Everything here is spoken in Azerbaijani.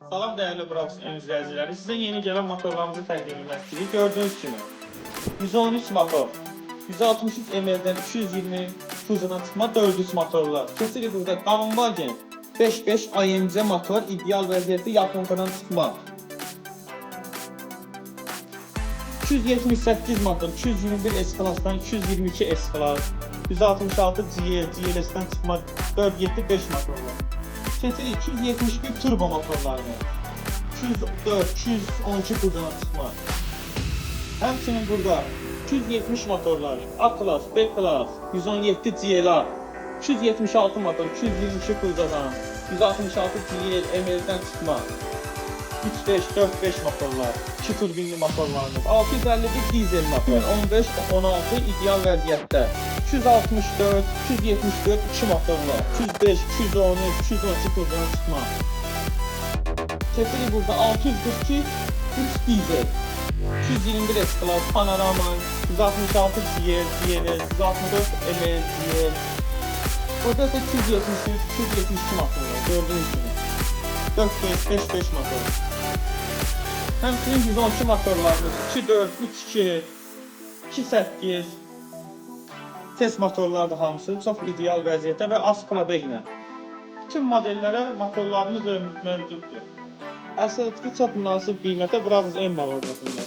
Salam dəyərli Bravox izləyiciləri. Sizə yeni gələn motorlarımızı təqdim etmək istəyirik. Gördüyünüz kimi 113 motor, 163 ml-dən 220 huzuna çıxma 400 motorlar. Keçirik burada Qanunvagen 5.5 AMC motor ideal vəziyyətdə yaxınlıqdan çıxma. 278 motor, 221 S-Class-dan 222 S-Class, 166 GLS-dən çıxma 475 motorlar. Keçirik 271 turbo motorlarını, 204, 212 huzuna çıxma. Həmçinin burada 270 motorlar, A-Class, B-Class, 117 GLA, 276 motor, 222 huzadan, 166 GL, ML-dən çıxma. 3.5, 4.5 motorlar, 2 turbinli motorlarımız, 651 dizel motor, 15-16 ideal vəziyyətdə, 264, 274 2 motorlar, 205, 213, 212 turbinli çıxma. Keçirik burada 642 3 dizel, 221 S-Class, Panorama, 166 GL, GLS, 164 ML, GL. Burada ise 273, 272 motorlar, gördüğünüz gibi. 4.5, 5.5 motor. Həmçinin 112 motorlarımız 2.4, 3.2, 2.8 test motorlardır hamısı. Çox ideal vəziyyətdə və az pulada ilə. Bütün modellərə motorlarımız mövcuddur. Əsas çox münasib qiymətə Bravox M mağazasında.